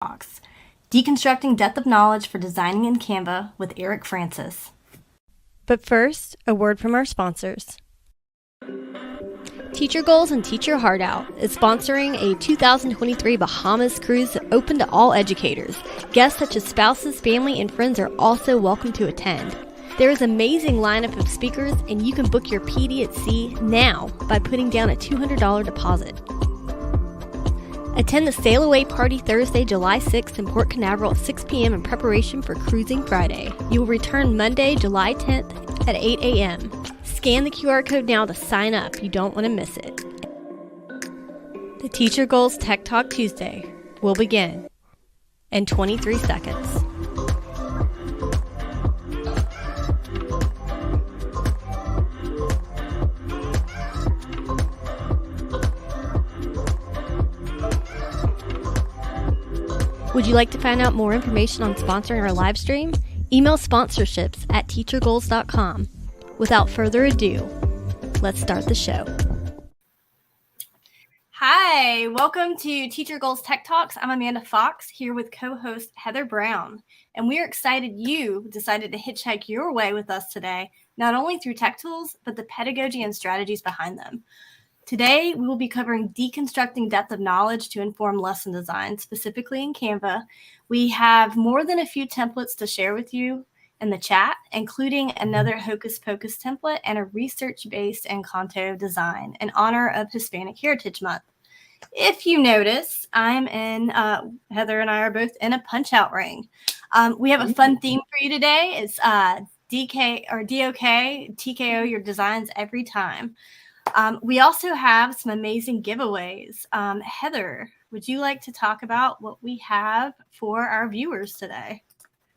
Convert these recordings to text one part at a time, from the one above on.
Talks, Deconstructing Depth of Knowledge for Designing in Canva with Erik Francis. But first, a word from our sponsors. TeacherGoals and Teach Your Heart Out is sponsoring a 2023 Bahamas cruise open to all educators. Guests such as spouses, family, and friends are also welcome to attend. There is an amazing lineup of speakers, and you can book your PD at sea now by putting down a $200 deposit. Attend the Sail Away Party Thursday, July 6th in Port Canaveral at 6 p.m. in preparation for Cruising Friday. You will return Monday, July 10th at 8 a.m. Scan the QR code now to sign up. You don't want to miss it. The Teacher Goals Tech Talk Tuesday will begin in 23 seconds. Would you like to find out more information on sponsoring our live stream? Email sponsorships at teachergoals.com. Without further ado, let's start the show. Hi, welcome to Teacher Goals Tech Talks. I'm Amanda Fox here with co-host Heather Brown, and we're excited you decided to hitchhike your way with us today, not only through tech tools, but the pedagogy and strategies behind them. Today, we will be covering deconstructing depth of knowledge to inform lesson design, specifically in Canva. We have more than a few templates to share with you in the chat, including another Hocus Pocus template and a research-based Encanto design in honor of Hispanic Heritage Month. If you notice, Heather and I are both in a punch-out ring. We have a fun theme for you today. It's DK or DOK, TKO your designs every time. We also have some amazing giveaways. Heather, would you like to talk about what we have for our viewers today?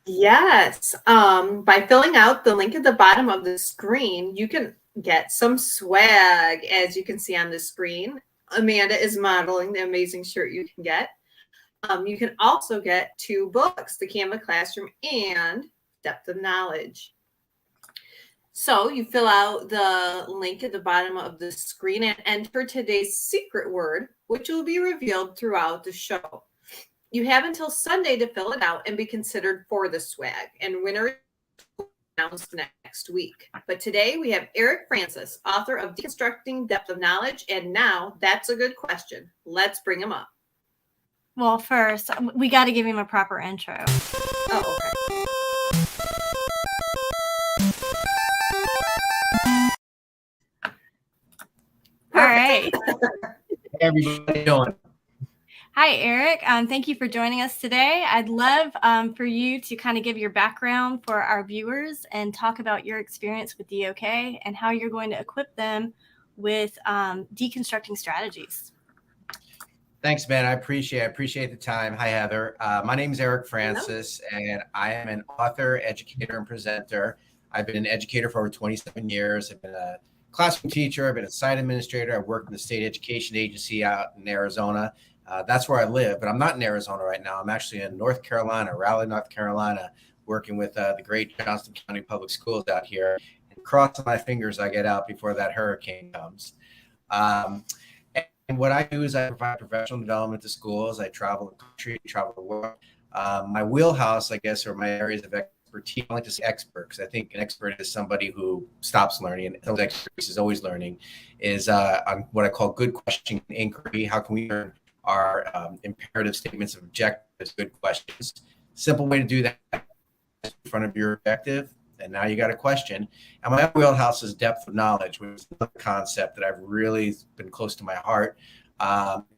Yes. By filling out the link at the bottom of the screen, you can get some swag, as you can see on the screen. Amanda is modeling the amazing shirt you can get. You can also get 2 books, The Canva Classroom and Depth of Knowledge. So you fill out the link at the bottom of the screen and enter today's secret word, which will be revealed throughout the show. You have until Sunday to fill it out and be considered for the swag, and winner will be announced next week. But today we have Erik Francis, author of Deconstructing Depth of Knowledge, and now that's a good question. Let's bring him up. Well, first, we got to give him a proper intro. Oh, okay. All right. Hey, everybody doing? Hi, Erik. Thank you for joining us today. I'd love for you to kind of give your background for our viewers and talk about your experience with DOK and how you're going to equip them with deconstructing strategies. Thanks, man. I appreciate the time. Hi, Heather. My name is Erik Francis, and I am an author, educator, and presenter. I've been an educator for over 27 years. I've been a classroom teacher. I've been a site administrator. I've worked in the state education agency out in Arizona. That's where I live, but I'm not in Arizona right now. I'm actually in North Carolina, Raleigh, North Carolina, working with the great Johnston County Public Schools out here. And crossing my fingers I get out before that hurricane comes. And what I do is I provide professional development to schools. I travel the country, travel the world. My wheelhouse, I guess, or my areas of expertise, I like to say expert, because I think an expert is somebody who stops learning, and someone's expertise is always learning, is on what I call good question inquiry. How can we learn our imperative statements of objectives, good questions? Simple way to do that in front of your objective, and now you got a question. And my other wheelhouse is depth of knowledge, which is another concept that I've really been close to my heart.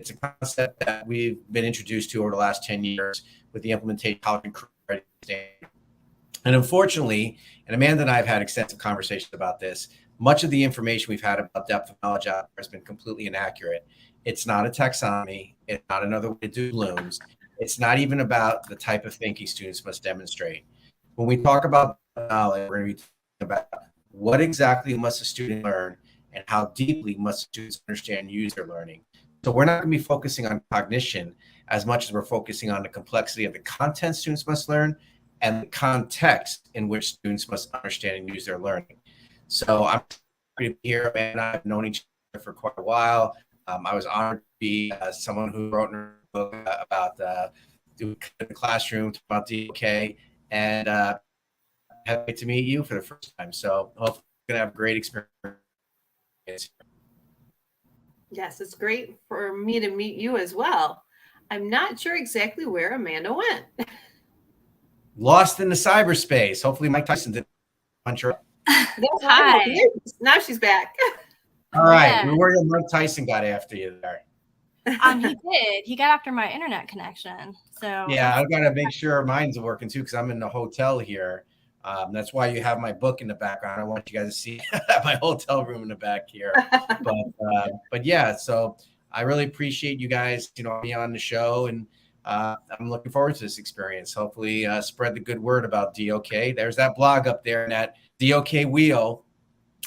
It's a concept that we've been introduced to over the last 10 years with the implementation of college credit standard. And unfortunately, and Amanda and I have had extensive conversations about this, much of the information we've had about depth of knowledge out there has been completely inaccurate. It's not a taxonomy. It's not another way to do blooms. It's not even about the type of thinking students must demonstrate. When we talk about knowledge, we're going to be talking about what exactly must a student learn and how deeply must students understand and use their learning. So we're not going to be focusing on cognition as much as we're focusing on the complexity of the content students must learn and the context in which students must understand and use their learning. So I'm happy to be here, and I've known each other for quite a while. I was honored to be someone who wrote a book about do the classroom, talk about DOK, and happy to meet you for the first time. So hopefully you're gonna have a great experience. Yes, it's great for me to meet you as well. I'm not sure exactly where Amanda went. Lost in the cyberspace. Hopefully Mike Tyson didn't punch her up. Hi. Now she's back. All right. Yeah. We were where Mike Tyson got after you there. He did. He got after my internet connection. So Yeah, I've got to make sure mine's working too, because I'm in the hotel here. That's why you have my book in the background. I want you guys to see my hotel room in the back here. But yeah, so I really appreciate you guys, being on the show, and I'm looking forward to this experience. Hopefully, spread the good word about DOK. There's that blog up there, and that DOK wheel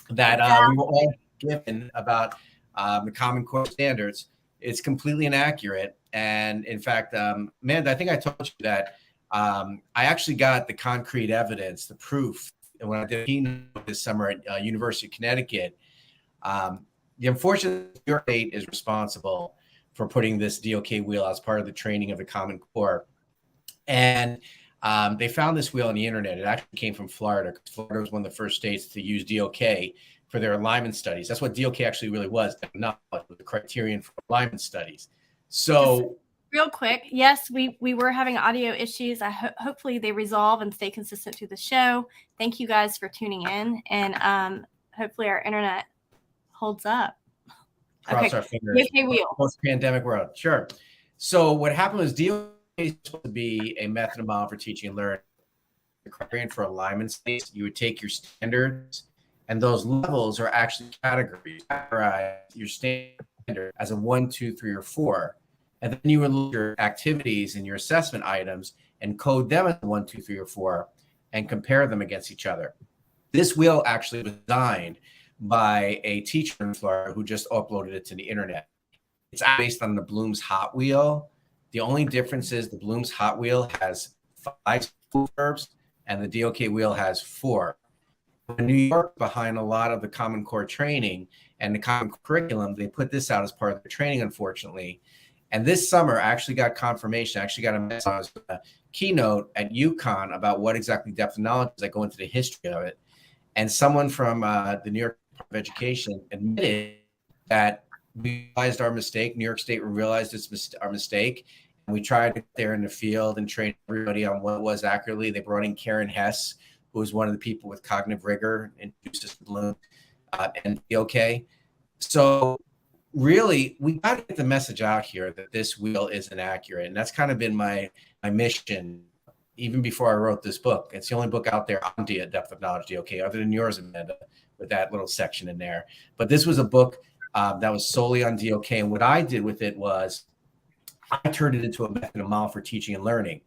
that we were all given about the Common Core standards. It's completely inaccurate. And in fact, Amanda, I think I told you that I actually got the concrete evidence, the proof, when I did a keynote this summer at University of Connecticut. The unfortunate New York State is responsible for putting this DOK wheel as part of the training of the Common Core. And they found this wheel on the internet. It actually came from Florida. Florida was one of the first states to use DOK for their alignment studies. That's what DOK actually really was, not the criterion for alignment studies. So just real quick, yes, we were having audio issues. Hopefully they resolve and stay consistent through the show. Thank you guys for tuning in, and hopefully our internet holds up. Cross our fingers. DOK wheel. Post-pandemic world. Sure. So what happened was DOK is supposed to be a method and model for teaching and learning. The criterion for alignment studies, you would take your standards, and those levels are actually categories. Your standard as a 1, 2, 3, or 4. And then you would look at your activities and your assessment items and code them as 1, 2, 3, or 4 and compare them against each other. This wheel actually was designed by a teacher in Florida who just uploaded it to the internet. It's based on the Bloom's Hot Wheel. The only difference is the Bloom's Hot Wheel has 5 verbs and the DOK wheel has 4. In New York, behind a lot of the Common Core training and the Common curriculum, they put this out as part of the training, unfortunately. And this summer, I actually got confirmation. I actually got a message. I was a keynote at UConn about what exactly depth of knowledge is. I go into the history of it. And someone from the New York Department of Education admitted that we realized our mistake. New York State realized our mistake. And we tried to get there in the field and train everybody on what it was accurately. They brought in Karen Hess, who was one of the people with cognitive rigor, introduced us to Bloom and DOK. So really, we got to get the message out here that this wheel is inaccurate. And that's kind of been my mission even before I wrote this book. It's the only book out there on depth of knowledge, DOK, other than yours, Amanda, with that little section in there. But this was a book that was solely on DOK. And what I did with it was I turned it into a method and model for teaching and learning.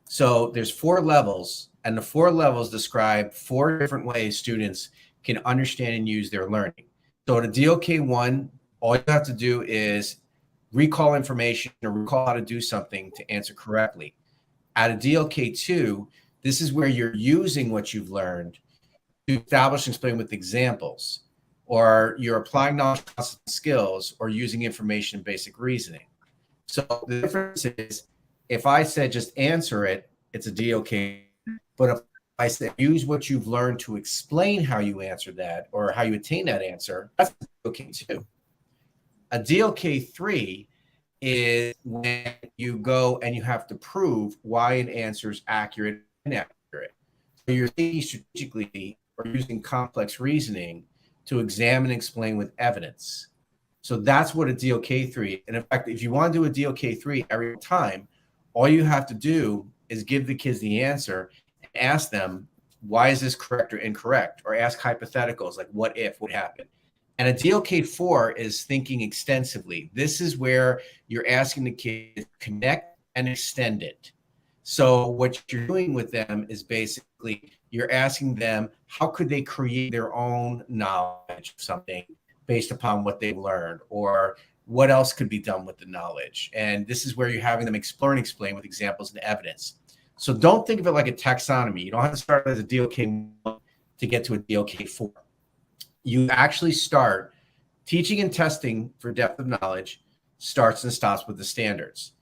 So there's 4 levels, and the 4 levels describe 4 different ways students can understand and use their learning. So at a DOK 1, all you have to do is recall information or recall how to do something to answer correctly. At a DOK 2, this is where you're using what you've learned to establish and explain with examples, or you're applying knowledge skills or using information in basic reasoning. So the difference is, if I said just answer it, it's a DOK. But if I said use what you've learned to explain how you answered that or how you attain that answer, that's a DOK 2. A DOK 3 is when you go and you have to prove why an answer is accurate and inaccurate. So you're thinking strategically or using complex reasoning to examine and explain with evidence. So that's what a DOK 3. And in fact, if you want to do a DOK 3 every time, all you have to do is give the kids the answer and ask them, why is this correct or incorrect? Or ask hypotheticals like, what if, what happened? And a DOK 4 is thinking extensively. This is where you're asking the kids to connect and extend it. So what you're doing with them is basically you're asking them, how could they create their own knowledge of something based upon what they've learned, or what else could be done with the knowledge? And this is where you're having them explore and explain with examples and evidence. So don't think of it like a taxonomy. You don't have to start as a DOK 1 to get to a DOK 4. You actually start teaching and testing for depth of knowledge starts and stops with the standards.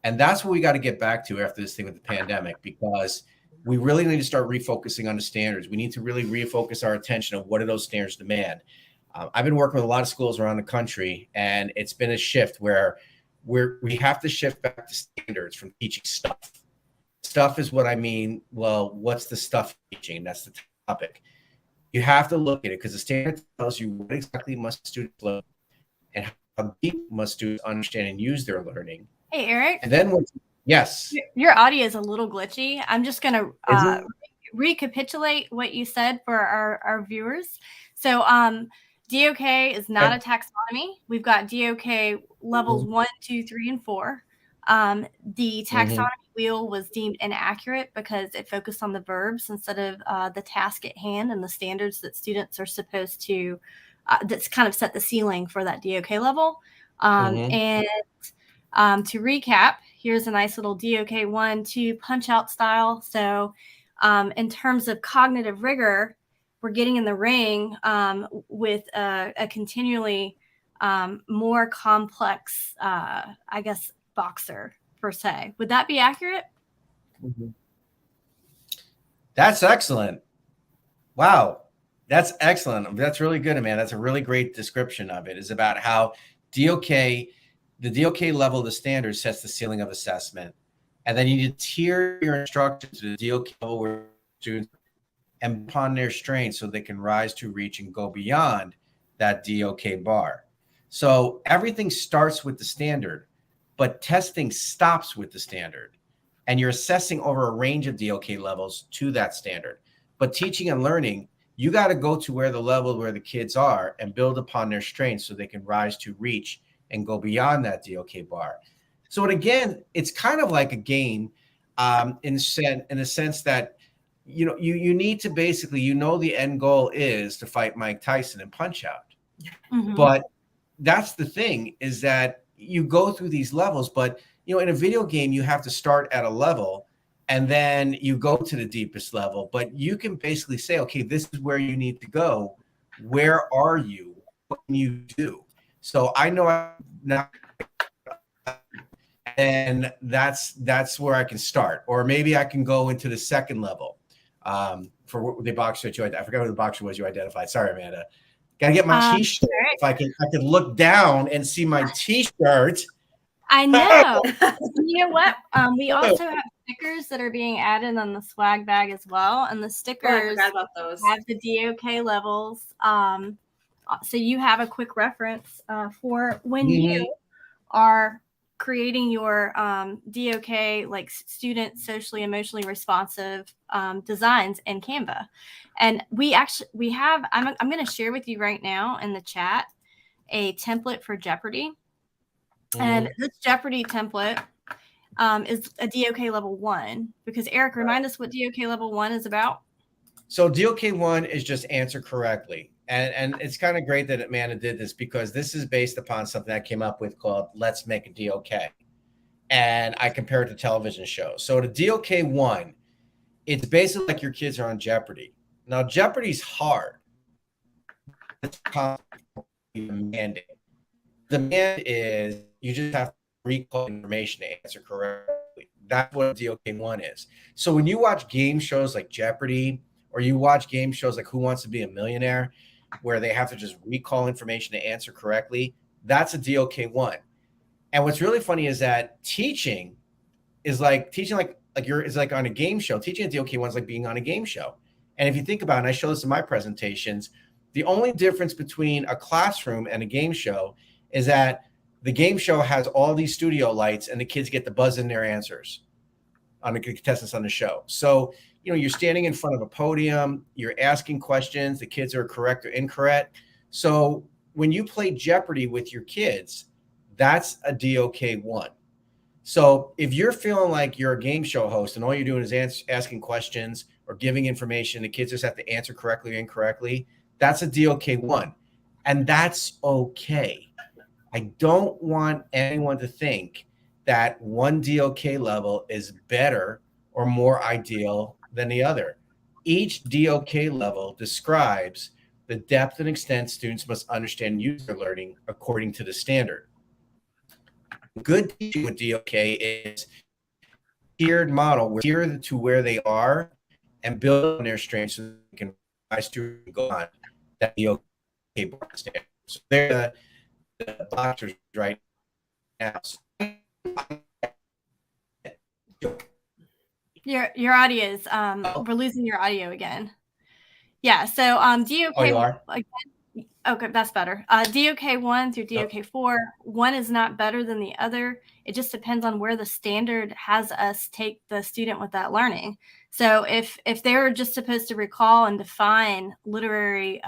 And that's what we got to get back to after this thing with the pandemic, because we really need to start refocusing on the standards. We need to really refocus our attention on what do those standards demand. I've been working with a lot of schools around the country, and it's been a shift where we have to shift back to standards from teaching stuff. Stuff is what I mean. Well, what's the stuff you're teaching? That's the topic. You have to look at it because the standard tells you what exactly must students learn and how deep must students understand and use their learning. Hey, Erik. And then yes. Your audio is a little glitchy. I'm just going to recapitulate what you said for our viewers. So DOK is not a taxonomy. We've got DOK levels 1, 2, 3, and 4. The taxonomy wheel was deemed inaccurate because it focused on the verbs instead of the task at hand and the standards that students are supposed to, that's kind of set the ceiling for that DOK level. And to recap, here's a nice little DOK 1, 2 punch out style. So in terms of cognitive rigor, we're getting in the ring with a continually more complex, I guess, boxer per se. Would that be accurate? That's excellent. Wow. That's excellent. That's really good, man. That's a really great description of it. Is about how the DOK level of the standard sets the ceiling of assessment. And then you need to tier your instruction to the DOK level where students and upon their strength so they can rise to reach and go beyond that DOK bar. So everything starts with the standard, but testing stops with the standard. And you're assessing over a range of DOK levels to that standard. But teaching and learning, you got to go to where the level where the kids are and build upon their strengths so they can rise to reach and go beyond that DOK bar. So again, it's kind of like a game in the sense that you need to basically, the end goal is to fight Mike Tyson and punch out. But that's the thing, is that you go through these levels, but in a video game, you have to start at a level and then you go to the deepest level, but you can basically say, okay, this is where you need to go. Where are you? What can you do? So I know now, and that's where I can start. Or maybe I can go into the second level for the boxer that I forgot who the boxer was you identified. Sorry, Amanda. Gotta get my t-shirt. If I can look down and see my t-shirt. I know. You know what? We also have stickers that are being added on the swag bag as well, and the stickers have the DOK levels. So you have a quick reference for when you are creating your DOK, like student socially emotionally responsive designs in Canva. And we have, I'm going to share with you right now in the chat a template for Jeopardy. And this Jeopardy template is a DOK level 1, because Erik, remind us what DOK level 1 is about. So DOK 1 is just answer correctly. And it's kind of great that Amanda did this, because this is based upon something I came up with called Let's Make a DOK. And I compare it to television shows. So the DOK 1, it's basically like your kids are on Jeopardy. Now, Jeopardy's hard. It's demanding. The demand is you just have to recall information to answer correctly. That's what DOK 1 is. So when you watch game shows like Jeopardy, or you watch game shows like Who Wants to Be a Millionaire, where they have to just recall information to answer correctly, that's a DOK 1. And what's really funny is that teaching is like on a game show. Teaching a DOK 1 is like being on a game show. And if you think about it, and I show this in my presentations, the only difference between a classroom and a game show is that the game show has all these studio lights and the kids get to buzz in their answers on the contestants on the show. So, you're standing in front of a podium, you're asking questions, the kids are correct or incorrect. So when you play Jeopardy with your kids, that's a DOK 1. So if you're feeling like you're a game show host and all you're doing is asking questions or giving information, the kids just have to answer correctly or incorrectly, that's a DOK 1. And that's okay. I don't want anyone to think that one DOK level is better or more ideal than the other. Each DOK level describes the depth and extent students must understand and use their learning according to the standard. Good teaching with DOK is tiered model, where tier to where they are and build on their strengths so they can rise to and go on that DOK bar standard. So they're the boxers right now. Your audio is we're losing your audio again. Yeah, so DOK Oh, you are? again, okay, that's better. DOK 1 through DOK 4, one is not better than the other. It just depends on where the standard has us take the student with that learning. So if they're just supposed to recall and define literary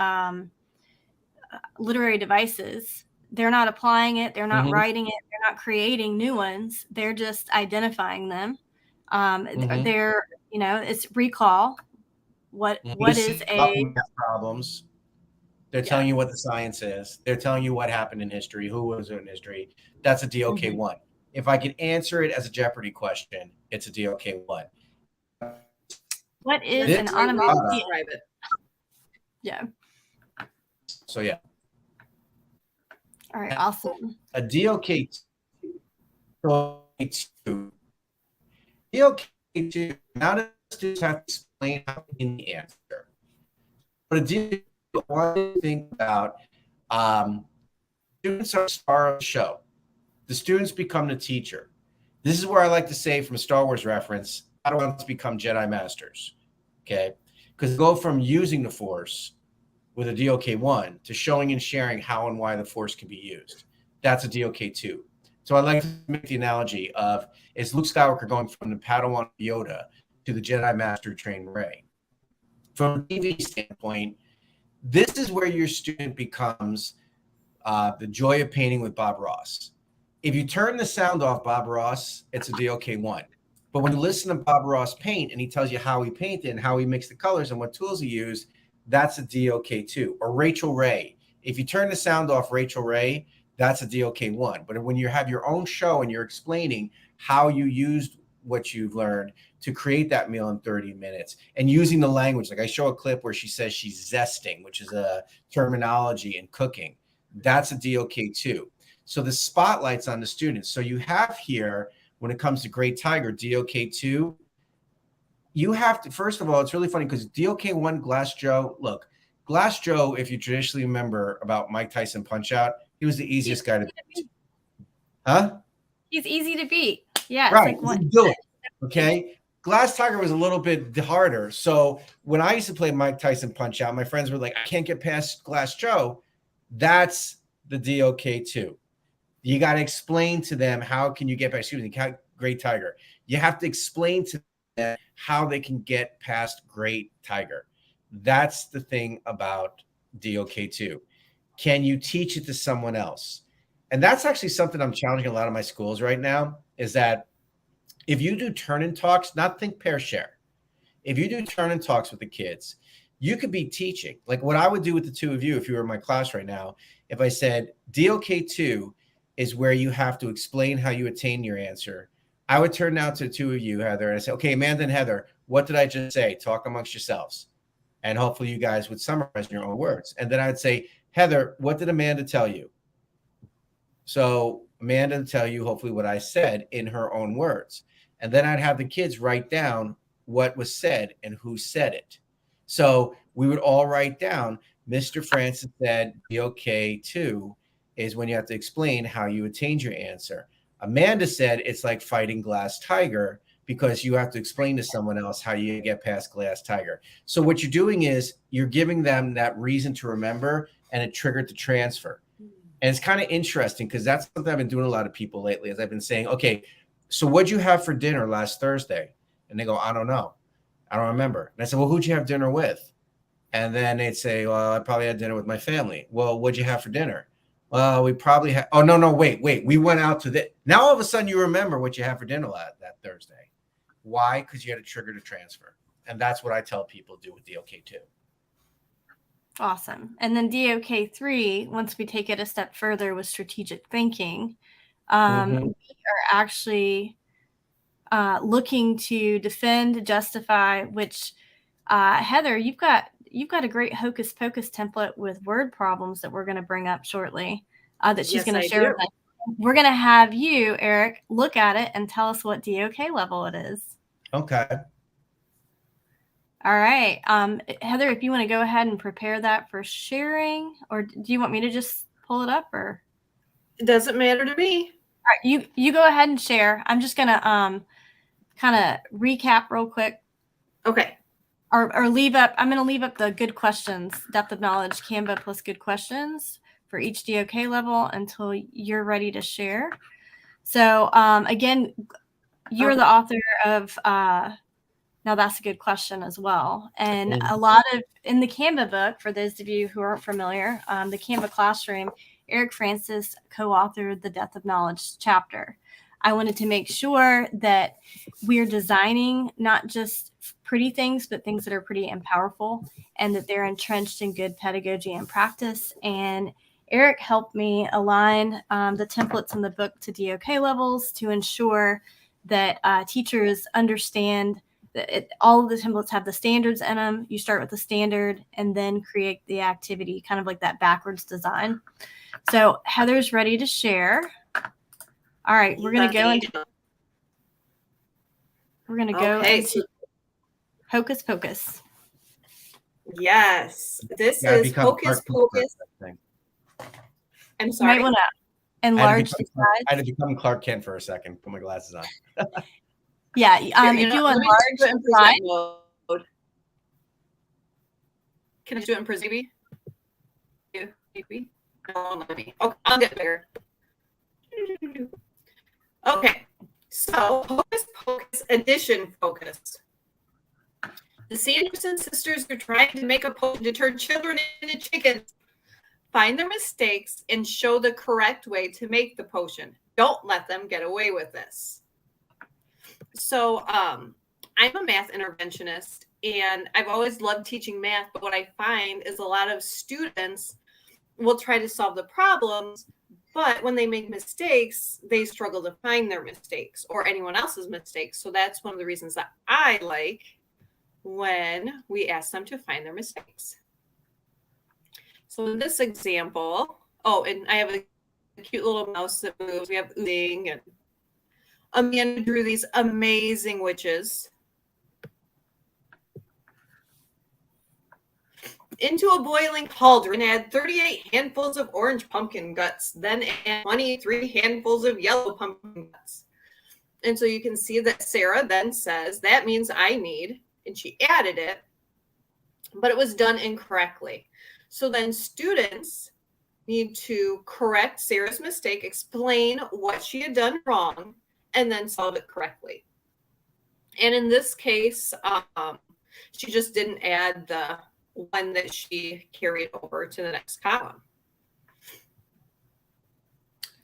devices, they're not applying it, they're not writing it, they're not creating new ones, they're just identifying them. They're, it's recall. What is a problems? They're telling you what the science is. They're telling you what happened in history, who was in history. That's a DOK 1. If I can answer it as a Jeopardy question, it's a DOK 1. What is an onomatopoeia? Yeah. So yeah. All right, awesome. A DOK 2. DOK 2, now the students have to explain how in the answer. But a DOK 1 thing about students are the star of the show. The students become the teacher. This is where I like to say, from a Star Wars reference, Padawans become Jedi Masters. Okay? Because go from using the Force with a DOK 1 to showing and sharing how and why the Force can be used. That's a DOK 2. So I like to make the analogy of, is Luke Skywalker going from the Padawan Yoda to the Jedi Master trained Rey? From a TV standpoint, this is where your student becomes the joy of painting with Bob Ross. If you turn the sound off Bob Ross, it's a DOK 1. But when you listen to Bob Ross paint and he tells you how he painted and how he mixed the colors and what tools he used, that's a DOK 2. Or Rachel Ray. If you turn the sound off Rachel Ray, that's a DOK 1. But when you have your own show and you're explaining how you used what you've learned to create that meal in 30 minutes and using the language, like I show a clip where she says she's zesting, which is a terminology in cooking, that's a DOK 2. So the spotlight's on the students. So you have here, when it comes to Great Tiger, DOK 2, you have to, first of all, it's really funny because DOK 1, Glass Joe, look, Glass Joe, if you traditionally remember about Mike Tyson Punch-Out, he was the easiest guy to beat. Huh? He's easy to beat. Yeah. Right. It's like Do it. Okay. Glass Tiger was a little bit harder. So when I used to play Mike Tyson Punch-Out, my friends were like, I can't get past Glass Joe. That's the DOK 2. You got to explain to them how can you get past, Great Tiger. You have to explain to them how they can get past Great Tiger. That's the thing about DOK 2. Can you teach it to someone else? And that's actually something I'm challenging a lot of my schools right now, is that if you do turn-in talks, not think pair share. If you do turn-in talks with the kids, you could be teaching. Like what I would do with the two of you, if you were in my class right now, if I said DOK 2 is where you have to explain how you attain your answer, I would turn now to the two of you, Heather, and I say, okay, Amanda and Heather, what did I just say? Talk amongst yourselves. And hopefully you guys would summarize in your own words. And then I'd say, Heather, what did Amanda tell you? So Amanda would tell you hopefully what I said in her own words. And then I'd have the kids write down what was said and who said it. So we would all write down, Mr. Francis said DOK 2 is when you have to explain how you attained your answer. Amanda said it's like fighting Glass Tiger because you have to explain to someone else how you get past Glass Tiger. So what you're doing is you're giving them that reason to remember, and it triggered the transfer. And it's kind of interesting because that's something I've been doing a lot of people lately, as I've been saying, okay, so what'd you have for dinner last Thursday? And they go, I don't know. I don't remember. And I said, well, who'd you have dinner with? And then they'd say, well, I probably had dinner with my family. Well, what'd you have for dinner? Well, we probably had, oh, no, wait. We went out to the, now all of a sudden you remember what you had for dinner that Thursday. Why? Because you had a trigger to transfer. And that's what I tell people do with DOK 2. Awesome. And then DOK 3, once we take it a step further with strategic thinking, we are actually looking to defend, justify, which Heather, you've got a great hocus pocus template with word problems that we're going to bring up shortly that she's going to share with us we're going to have you, Erik, look at it and tell us what DOK level it is. Okay. All right. Heather, if you want to go ahead and prepare that for sharing, or do you want me to just pull it up, or? It doesn't matter to me. All right, you go ahead and share. I'm just going to kind of recap real quick. Okay. Or leave up. I'm going to leave up the good questions, depth of knowledge, Canva plus good questions for each DOK level until you're ready to share. So again, you're the author of Now That's a Good Question as well. And a lot of, in the Canva book, for those of you who aren't familiar, the Canva Classroom, Erik Francis co-authored the Depth of Knowledge chapter. I wanted to make sure that we're designing not just pretty things, but things that are pretty and powerful, and that they're entrenched in good pedagogy and practice. And Erik helped me align the templates in the book to DOK levels to ensure that teachers understand that all of the templates have the standards in them. You start with the standard and then create the activity, kind of like that backwards design. So Heather's ready to share. All right, we're going to go into Hocus Pocus. Yes, this is Hocus Pocus. I'm sorry. You might want to enlarge the size. I had to become Clark Kent for a second. Put my glasses on. Yeah, if you enlarge the size. Mode. Can I do it in present? Maybe. No, let me. Okay, I'll get bigger. Okay, so Hocus Pocus edition focus. The Sanderson sisters are trying to make a potion to turn children into chickens. Find their mistakes and show the correct way to make the potion. Don't let them get away with this. So I'm a math interventionist, and I've always loved teaching math, but what I find is a lot of students will try to solve the problems, but when they make mistakes, they struggle to find their mistakes or anyone else's mistakes. So that's one of the reasons that I like when we ask them to find their mistakes. So in this example, and I have a cute little mouse that moves. We have oozing, and Amanda drew these amazing witches. Into a boiling cauldron, add 38 handfuls of orange pumpkin guts, then add 23 handfuls of yellow pumpkin guts. And so you can see that Sarah then says, that means I need, and she added it, but it was done incorrectly. So then students need to correct Sarah's mistake, explain what she had done wrong, and then solve it correctly. And in this case, she just didn't add the one that she carried over to the next column.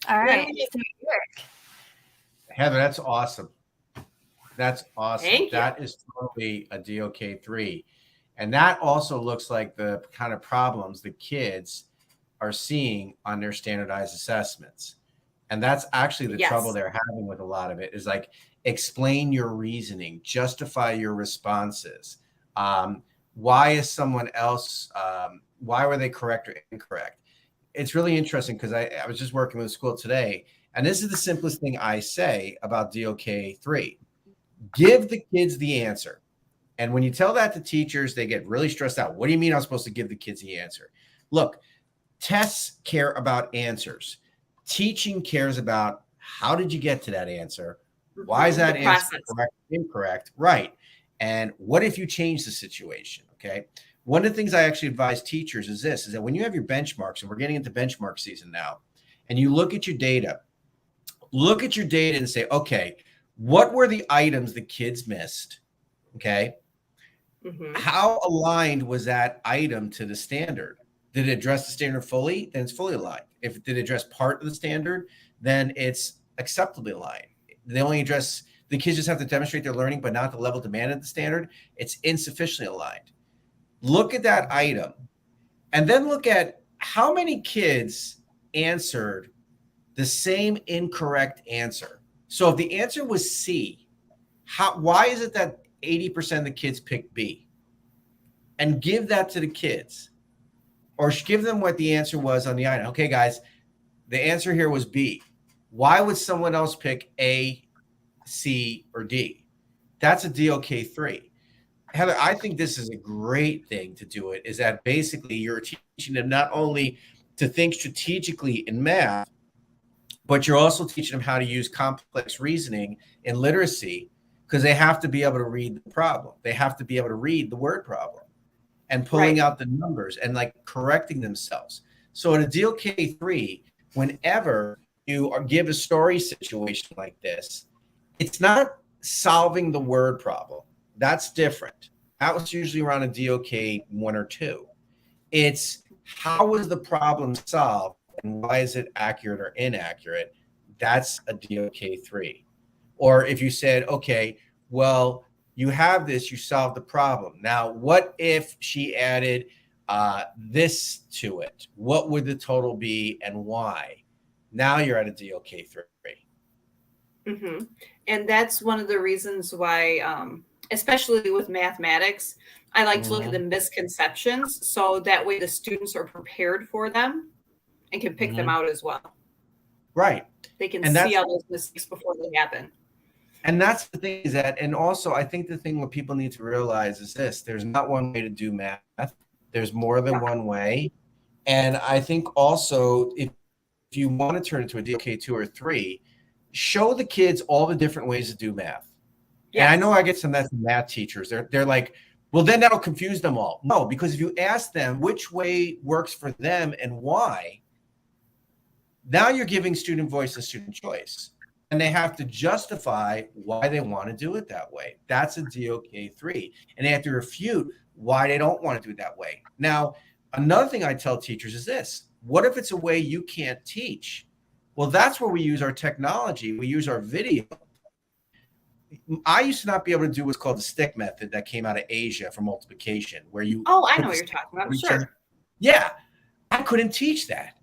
All right. Heather, that's awesome. That's awesome. Thank you. That is totally a DOK3. And that also looks like the kind of problems the kids are seeing on their standardized assessments. And that's actually the trouble they're having with a lot of it, is like, explain your reasoning, justify your responses. Why is someone else, why were they correct or incorrect? It's really interesting because I was just working with a school today, and this is the simplest thing I say about DOK3. Give the kids the answer. And when you tell that to teachers, they get really stressed out. What do you mean I'm supposed to give the kids the answer? Look, tests care about answers. Teaching cares about how did you get to that answer? Why is that answer correct, incorrect? Right. And what if you change the situation? Okay. One of the things I actually advise teachers is this, is that when you have your benchmarks, and we're getting into benchmark season now, and you look at your data and say, okay, what were the items the kids missed? Okay. How aligned was that item to the standard? Did it address the standard fully? Then it's fully aligned. If it did address part of the standard, then it's acceptably aligned. They only address, the kids just have to demonstrate their learning, but not the level demanded of the standard. It's insufficiently aligned. Look at that item, and then look at how many kids answered the same incorrect answer. So if the answer was C, why is it that 80% of the kids picked B? And give that to the kids, or give them what the answer was on the item. Okay, guys, the answer here was B. Why would someone else pick A, C, or D? That's a DOK3. Heather, I think this is a great thing to do it, is that basically you're teaching them not only to think strategically in math, but you're also teaching them how to use complex reasoning in literacy, because they have to be able to read the problem. They have to be able to read the word problem and pulling out the numbers and like correcting themselves. So in a DOK3, whenever you give a story situation like this, it's not solving the word problem. That's different. That was usually around a DOK 1 or 2. It's how was the problem solved and why is it accurate or inaccurate? That's a DOK 3. Or if you said, okay, well, you have this, you solved the problem. Now, what if she added this to it? What would the total be and why? Now you're at a DOK 3. Mm-hmm. And that's one of the reasons why, especially with mathematics, I like to look at the misconceptions, so that way the students are prepared for them and can pick them out as well. Right. They can see all those mistakes before they happen. And that's the thing is that, and also I think the thing what people need to realize is this: there's not one way to do math. There's more than one way. And I think also if you want to turn it into a DOK 2 or 3, show the kids all the different ways to do math. Yes. And I know I get some math teachers. They're like, well, then that'll confuse them all. No, because if you ask them which way works for them and why, now you're giving student voice and student choice. And they have to justify why they want to do it that way. That's a DOK 3. And they have to refute why they don't want to do it that way. Now, another thing I tell teachers is this: what if it's a way you can't teach? Well, that's where we use our technology. We use our video. I used to not be able to do what's called the stick method that came out of Asia for multiplication, where you. Oh, I know what you're talking about. Sure. Yeah, I couldn't teach that.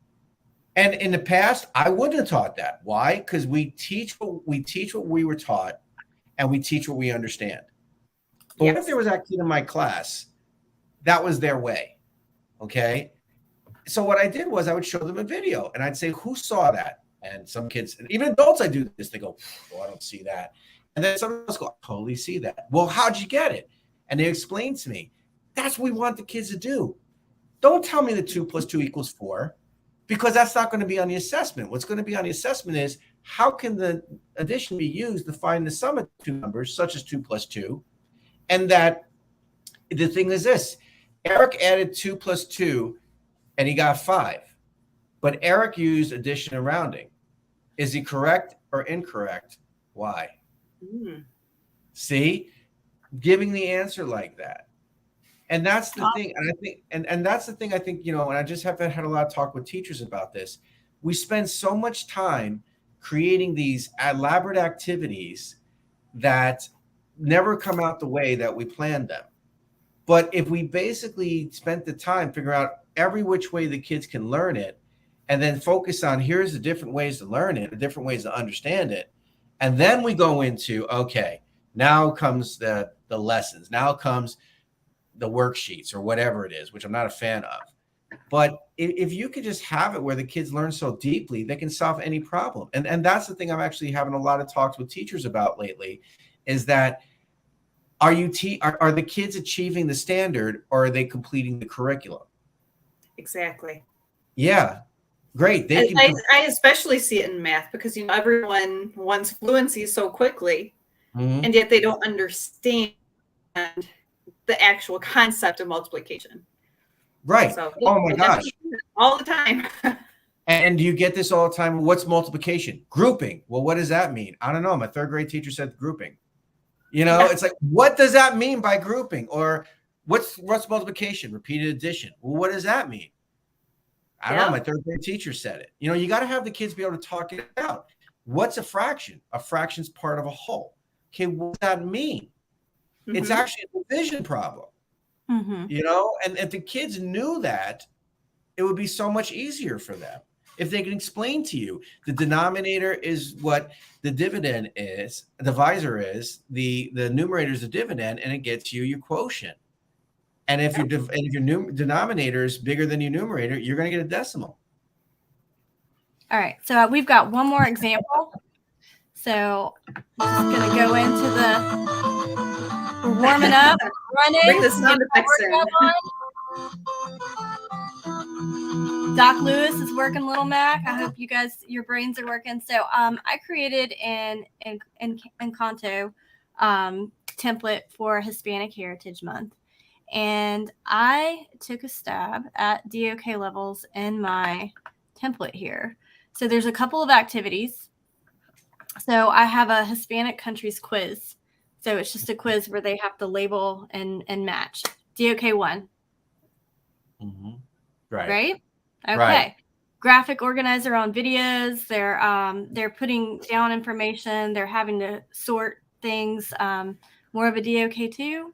And in the past, I wouldn't have taught that. Why? Because we teach what we were taught, and we teach what we understand. But what if there was that kid in my class that was their way? Okay. So what I did was I would show them a video and I'd say, who saw that? And some kids, and even adults, I do this. They go, oh, I don't see that. And then some of us go, I totally see that. Well, how'd you get it? And they explain to me. That's what we want the kids to do. Don't tell me that 2 + 2 = 4, because that's not going to be on the assessment. What's going to be on the assessment is how can the addition be used to find the sum of two numbers, such as 2 + 2. And that the thing is this: Erik added 2 + 2 and he got 5. But Erik used addition and rounding. Is he correct or incorrect? Why? See, giving the answer like that. And that's the thing. And I think, and that's the thing I think, and I just have had a lot of talk with teachers about this. We spend so much time creating these elaborate activities that never come out the way that we planned them. But if we basically spent the time figuring out every which way the kids can learn it, and then focus on here's the different ways to learn it, the different ways to understand it. And then we go into, okay, now comes the lessons. Now comes the worksheets or whatever it is, which I'm not a fan of. But if you could just have it where the kids learn so deeply, they can solve any problem. And that's the thing I'm actually having a lot of talks with teachers about lately, is that are the kids achieving the standard, or are they completing the curriculum? Exactly. Yeah. Great. I especially see it in math because, everyone wants fluency so quickly, and yet they don't understand the actual concept of multiplication. Right. So, oh my gosh. All the time. And do you get this all the time? What's multiplication? Grouping. Well, what does that mean? I don't know. My third grade teacher said grouping. It's like, what does that mean by grouping? Or what's multiplication? Repeated addition. Well, what does that mean? I don't know. My third grade teacher said it. You got to have the kids be able to talk it out. What's a fraction? A fraction's part of a whole. Okay, what does that mean? It's actually a division problem. And if the kids knew that, it would be so much easier for them. If they can explain to you the denominator is what the dividend is, the divisor is, the numerator is the dividend, and it gets you your quotient. And if your denominator is bigger than your numerator, you're going to get a decimal. All right, so we've got one more example. So I'm just going to go into we're warming up, running. Bring the sound effects in. Doc Lewis is working, Little Mac. I hope you guys, your brains are working. So I created an Encanto template for Hispanic Heritage Month. And I took a stab at DOK levels in my template here. So there's a couple of activities. So I have a Hispanic countries quiz. So it's just a quiz where they have to label and match. DOK 1. Mm-hmm. Right. Right? Okay. Right. Graphic organizer on videos. They're putting down information. They're having to sort things. More of a DOK 2.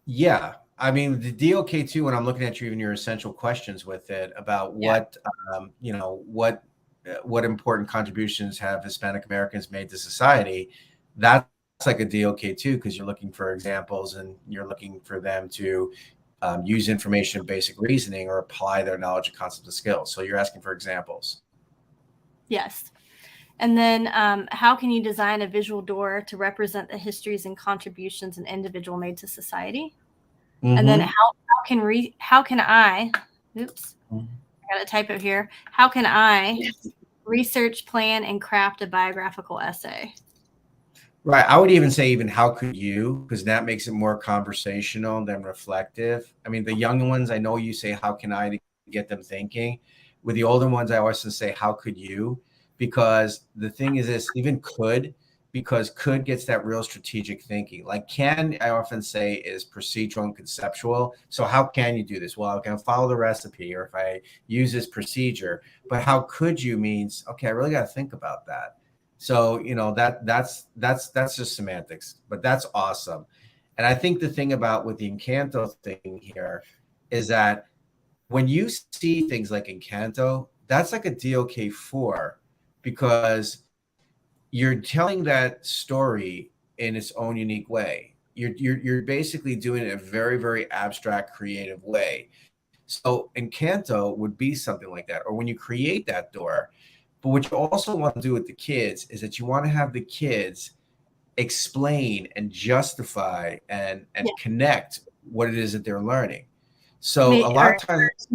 Yeah. I mean, the DOK too, when I'm looking at even your essential questions with it about what, what important contributions have Hispanic Americans made to society, that's like a DOK too, because you're looking for examples and you're looking for them to use information, basic reasoning, or apply their knowledge and concepts and skills. So you're asking for examples. Yes. And then how can you design a visual door to represent the histories and contributions an individual made to society? Mm-hmm. And then how can I, oops, I got a typo here. How can I research, plan, and craft a biographical essay? Right. I would even say how could you, because that makes it more conversational than reflective. I mean, the young ones, I know you say, how can I, to get them thinking. With the older ones, I always say, how could you? Because the thing is this, even could, because could gets that real strategic thinking. Like can, I often say, is procedural and conceptual. So how can you do this? Well, I can follow the recipe, or if I use this procedure, but how could you means, okay, I really got to think about that. So, that's just semantics, but that's awesome. And I think the thing about with the Encanto thing here is that when you see things like Encanto, that's like a DOK 4, because you're telling that story in its own unique way. You're basically doing it in a very, very abstract, creative way. So Encanto would be something like that. Or when you create that door. But what you also want to do with the kids is that you want to have the kids explain and justify and connect what it is that they're learning. So a lot of times,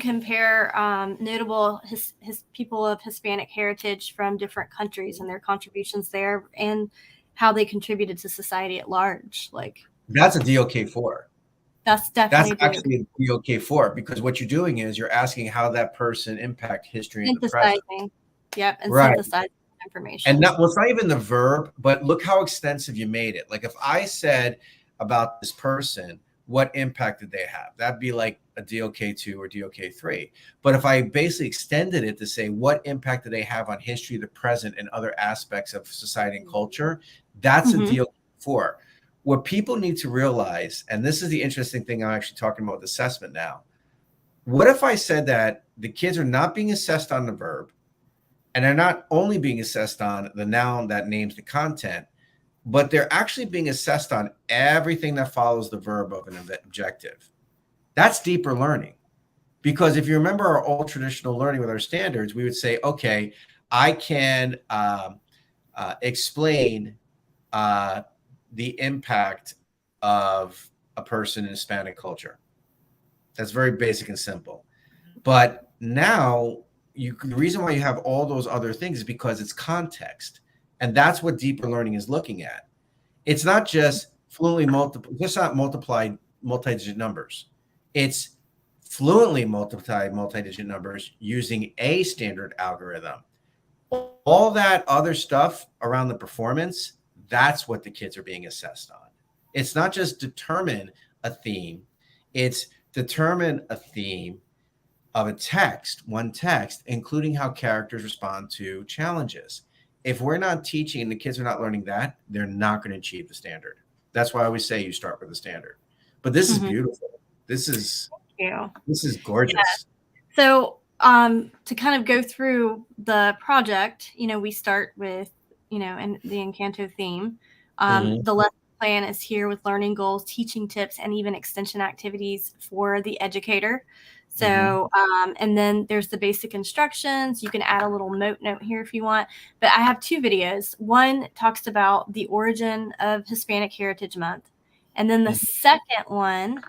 compare notable his people of Hispanic heritage from different countries and their contributions there and how they contributed to society at large. Like that's a DOK 4. That's definitely actually a DOK 4, because what you're doing is you're asking how that person impact history in the present. Yep, and synthesizing information. And it's not even the verb, but look how extensive you made it. Like if I said about this person, what impact did they have? That'd be like a DOK 2 or DOK 3. But if I basically extended it to say what impact do they have on history, the present, and other aspects of society and culture, that's a DOK 4. What people need to realize, and this is the interesting thing I'm actually talking about with assessment now. What if I said that the kids are not being assessed on the verb, and they're not only being assessed on the noun that names the content, but they're actually being assessed on everything that follows the verb of an objective? That's deeper learning. Because if you remember our old traditional learning with our standards, we would say, okay, I can explain the impact of a person in Hispanic culture. That's very basic and simple. But now the reason why you have all those other things is because it's context. And that's what deeper learning is looking at. It's not just fluently multiply multi-digit numbers. It's fluently multiply multi-digit numbers using a standard algorithm. All that other stuff around the performance, that's what the kids are being assessed on. It's not just determine a theme. It's determine a theme of a text, one text, including how characters respond to challenges. If we're not teaching and the kids are not learning that, they're not going to achieve the standard. That's why I always say you start with the standard. But this is beautiful. This is gorgeous. Yeah. So to kind of go through the project, we start with, and the Encanto theme. The lesson plan is here with learning goals, teaching tips, and even extension activities for the educator. So, and then there's the basic instructions. You can add a little note here if you want. But I have 2 videos. One talks about the origin of Hispanic Heritage Month. And then the second one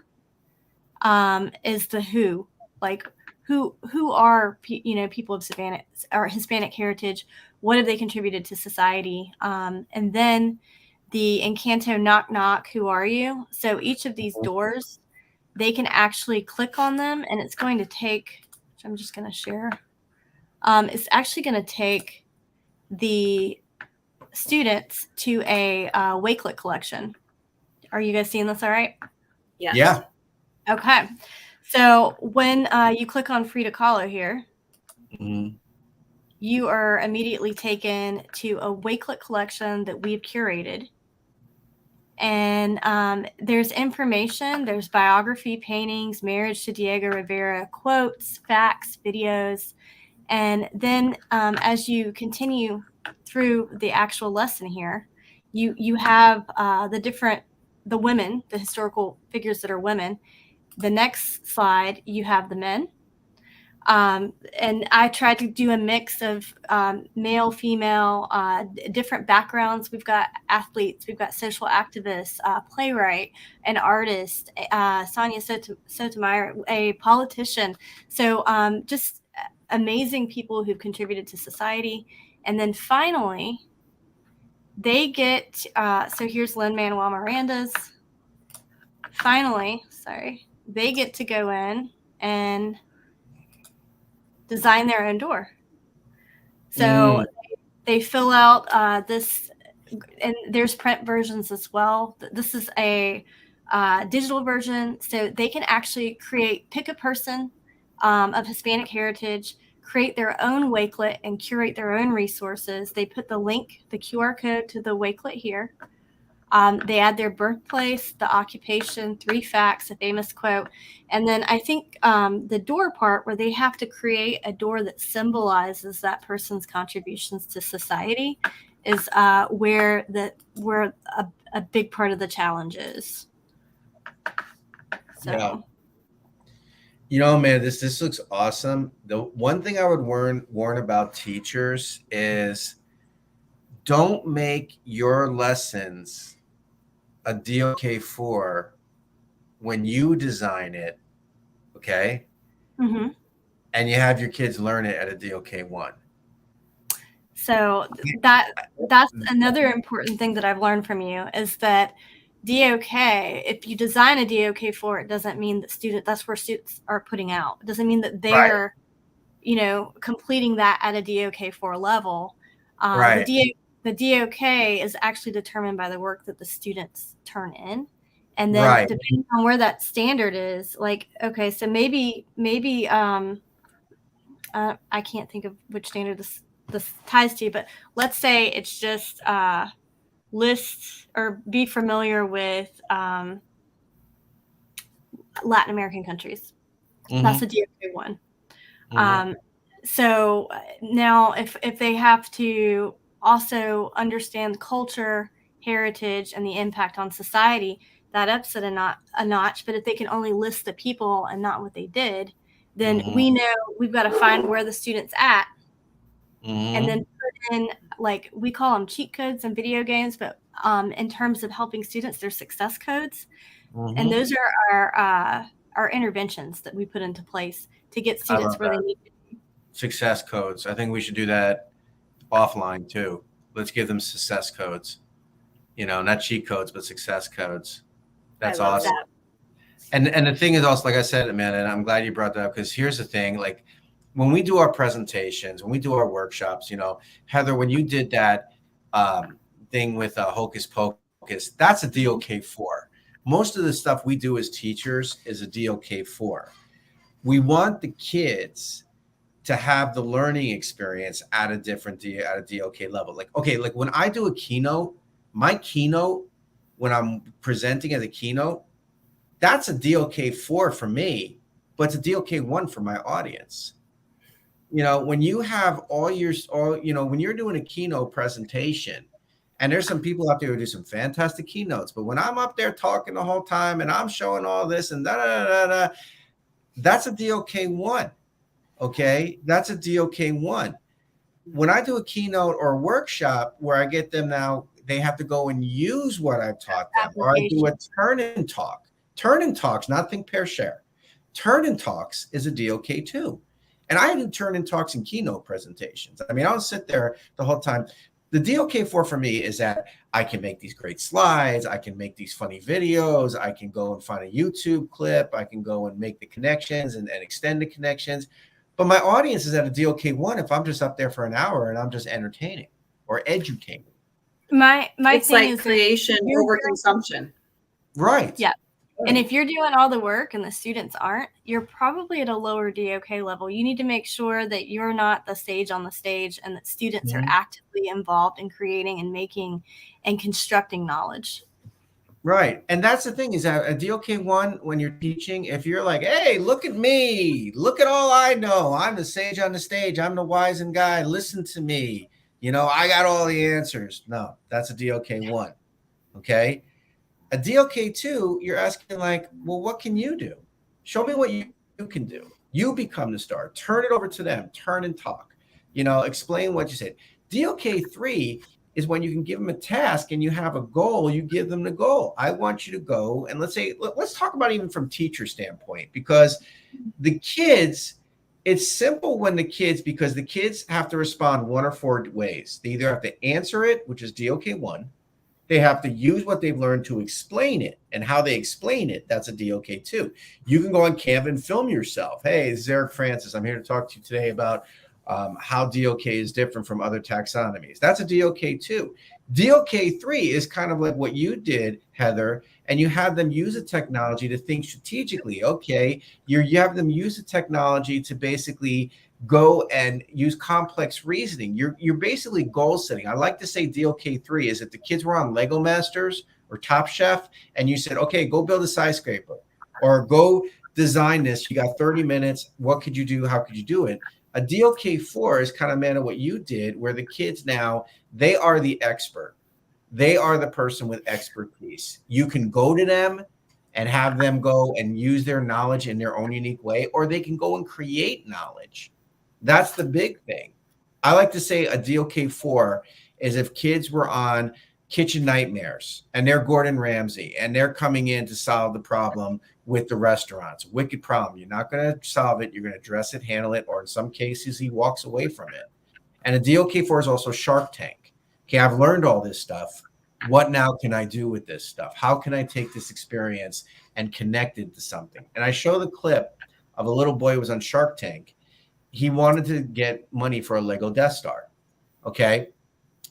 is the who. Like, who are, people of Savannah or Hispanic heritage? What have they contributed to society? And then the Encanto Knock Knock, who are you? So each of these doors, they can actually click on them, and it's going to take, which I'm just going to share. It's actually going to take the students to a Wakelet collection. Are you guys seeing this all right? Yes. Yeah. Okay. So when you click on Free to Follow here, you are immediately taken to a Wakelet collection that we've curated. And there's information, there's biography, paintings, marriage to Diego Rivera, quotes, facts, videos. And then as you continue through the actual lesson here, you have the women, the historical figures that are women. The next slide, you have the men. And I tried to do a mix of male, female, different backgrounds. We've got athletes, we've got social activists, playwright, an artist, Sonia Sotomayor, a politician. So just amazing people who've contributed to society. And then finally, they get, so here's Lin-Manuel Miranda's. Finally, they get to go in and design their own door. So they fill out this, and there's print versions as well. This is a digital version, so they can actually pick a person of Hispanic heritage, create their own Wakelet, and curate their own resources. They put the link, the QR code to the Wakelet here. They add their birthplace, the occupation, 3 facts, a famous quote. And then I think the door part, where they have to create a door that symbolizes that person's contributions to society, is where a big part of the challenge is. So. Yeah. Man, this looks awesome. The one thing I would warn about teachers is don't make your lessons a DOK4 when you design it, okay? And you have your kids learn it at a DOK1. So that's another important thing that I've learned from you, is that DOK, if you design a DOK4, it doesn't mean that that's where students are putting out. It doesn't mean that they're, completing that at a DOK4 level. Right. The DOK is actually determined by the work that the students turn in. And then depending on where that standard is, like, okay, so maybe I can't think of which standard this ties to, but let's say it's just list or be familiar with Latin American countries. That's a DOK1. So now if they have to also understand culture, heritage, and the impact on society, that ups it a notch. But if they can only list the people and not what they did, then we know we've got to find where the student's at, and then put in, like, we call them cheat codes in video games, but in terms of helping students, they're success codes. And those are our interventions that we put into place to get students where they need to be. Success codes. I think we should do that offline too. Let's give them success codes, not cheat codes, but success codes. That's awesome. That. And the thing is also, like I said, Amanda, and I'm glad you brought that up, because here's the thing, like when we do our presentations, when we do our workshops, Heather, when you did that thing with Hocus Pocus, that's a DOK4. Most of the stuff we do as teachers is a DOK4. We want the kids to have the learning experience at a DOK level. Like when I do a keynote, my keynote, when I'm presenting as a keynote, that's a DOK4 for me, but it's a DOK1 for my audience. When you have when you're doing a keynote presentation, and there's some people out there who do some fantastic keynotes, but when I'm up there talking the whole time and I'm showing all this and That's a DOK1. Okay. That's a DOK1. When I do a keynote or a workshop where I get them now, they have to go and use what I've taught them, or I do a turn and talk. Turn and talks, not think, pair, share. Turn and talks is a DOK2. And I do turn and talks in keynote presentations. I mean, I'll sit there the whole time. The DOK4 for me is that I can make these great slides. I can make these funny videos. I can go and find a YouTube clip. I can go and make the connections and extend the connections. But my audience is at a DOK1 if I'm just up there for an hour and I'm just entertaining or educating. It's thing like is creation over consumption. Right. Yeah. And if you're doing all the work and the students aren't, you're probably at a lower DOK level. You need to make sure that you're not the sage on the stage and that students are actively involved in creating and making and constructing knowledge. Right. And that's the thing is that a DOK1, when you're teaching, if you're like, hey, look at me, look at all I know. I'm the sage on the stage. I'm the wizened guy. Listen to me. You know, I got all the answers. No, that's a DOK1. Okay. A DOK2, you're asking like, well, what can you do? Show me what you can do. You become the star. Turn it over to them. Turn and talk. You know, explain what you said. DOK3 is when you can give them a task and you have a goal, you give them the goal. I want you to go and let's talk about even from teacher standpoint, because the kids, it's simple because the kids have to respond one or four ways. They either have to answer it, which is DOK1. They have to use what they've learned to explain it, and how they explain it, that's a DOK2. You can go on Canva and film yourself. Hey, this is Erik Francis. I'm here to talk to you today about how DOK is different from other taxonomies. That's a DOK2. DOK3 is kind of like what you did, Heather, and you have them use the technology to think strategically. Okay, you have them use the technology to basically go and use complex reasoning. You're basically goal setting. I like to say DOK3 is if the kids were on Lego Masters or Top Chef and you said, okay, go build a skyscraper or go design this. You got 30 minutes. What could you do? How could you do it? A DOK4 is kind of man of what you did, where the kids now, they are the expert. They are the person with expertise. You can go to them and have them go and use their knowledge in their own unique way, or they can go and create knowledge. That's the big thing. I like to say a DOK4 is if kids were on Kitchen Nightmares and they're Gordon Ramsay and they're coming in to solve the problem with the restaurants. Wicked problem. You're not going to solve it. You're going to address it, handle it, or in some cases, he walks away from it. And a DOK4 is also Shark Tank. Okay, I've learned all this stuff. What now can I do with this stuff? How can I take this experience and connect it to something? And I show the clip of a little boy who was on Shark Tank. He wanted to get money for a Lego Death Star. Okay,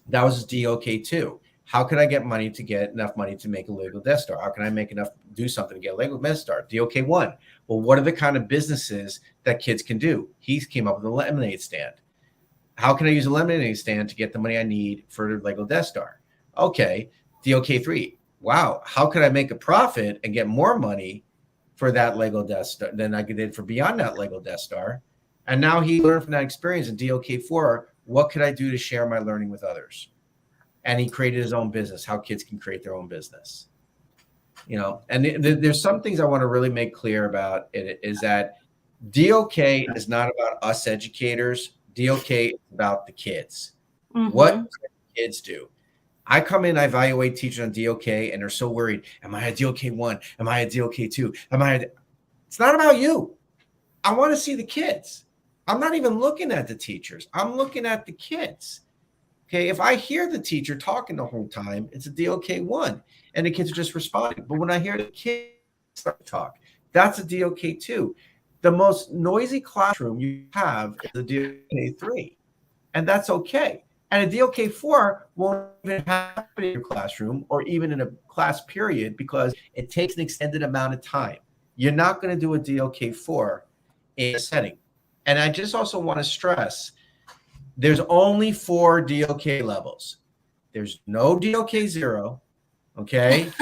that was his DOK2. How can I get money to get enough money to make a Lego Death Star? How can I make enough, do something to get a Lego Death Star? DOK1. Well, what are the kind of businesses that kids can do? He came up with a lemonade stand. How can I use a lemonade stand to get the money I need for the Lego Death Star? Okay, DOK3. Wow, how could I make a profit and get more money for that Lego Death Star than I did for beyond that Lego Death Star? And now he learned from that experience in DOK4, what could I do to share my learning with others? And he created his own business, how kids can create their own business. You know, and there's some things I want to really make clear about it is that DOK is not about us educators. DOK is about the kids. What can kids do? I come in, I evaluate teachers on DOK, and they're so worried. Am I a DOK1? Am I a DOK2? It's not about you. I want to see the kids. I'm not even looking at the teachers. I'm looking at the kids. Okay, if I hear the teacher talking the whole time, it's a DOK1, and the kids are just responding. But when I hear the kids start to talk, that's a DOK2. The most noisy classroom you have is a DOK3, and that's okay. And a DOK4 won't even happen in your classroom or even in a class period because it takes an extended amount of time. You're not going to do a DOK4 in a setting. And I just also want to stress, there's only 4 DOK levels. There's no DOK0, okay?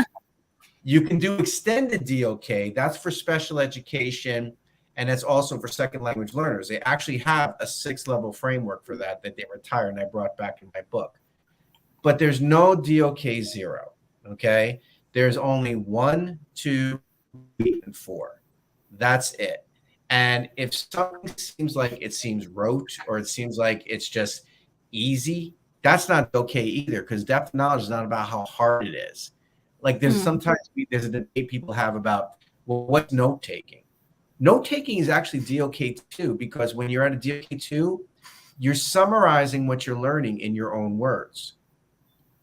You can do extended DOK. That's for special education, and that's also for second language learners. They actually have a 6-level framework for that they retired and I brought back in my book. But there's no DOK0, okay? There's only 1, 2, 3, and 4. That's it. And if something seems like it seems rote or it seems like it's just easy, that's not okay either, because depth of knowledge is not about how hard it is. Like there's sometimes there's a debate people have about, well, what's note taking? Note taking is actually DOK 2, because when you're at a DOK 2, you're summarizing what you're learning in your own words.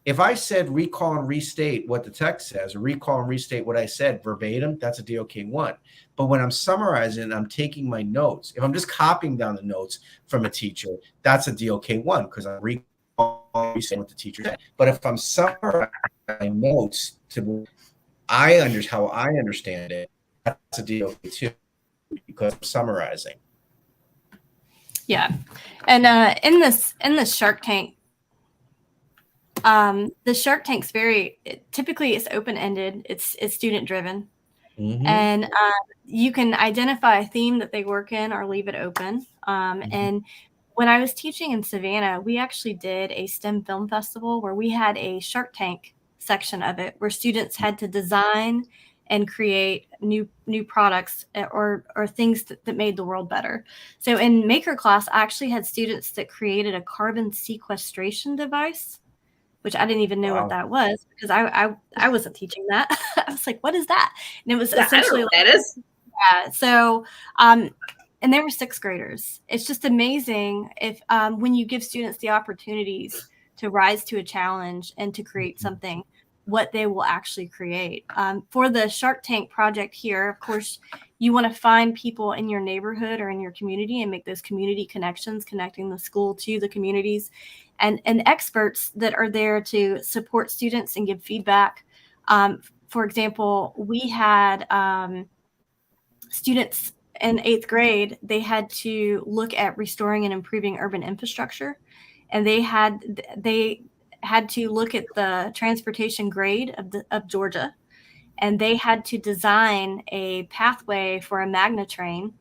If I said recall and restate what the text says, or recall and restate what I said verbatim, that's a DOK 1. But when I'm summarizing, I'm taking my notes. If I'm just copying down the notes from a teacher, that's a DOK 1, because I'm recalling and restating what the teacher said. But if I'm summarizing my notes to how I understand it, that's a DOK 2, because I'm summarizing. Yeah. And in this Shark Tank, the Shark Tank's typically it's open-ended, it's student driven. And you can identify a theme that they work in or leave it open. And when I was teaching in Savannah, we actually did a STEM film festival where we had a Shark Tank section of it where students had to design and create new products or things that made the world better. So in maker class, I actually had students that created a carbon sequestration device, which I didn't even know what that was, because I wasn't teaching that. I was like, what is that? And it was essentially like, that is. Yeah. So, and they were sixth graders. It's just amazing if when you give students the opportunities to rise to a challenge and to create something, what they will actually create. For the Shark Tank project here, of course, you want to find people in your neighborhood or in your community and make those community connections, connecting the school to the communities, and experts that are there to support students and give feedback. For example, we had students in 8th grade, they had to look at restoring and improving urban infrastructure. And they had to look at the transportation grade of Georgia. And they had to design a pathway for a magna train.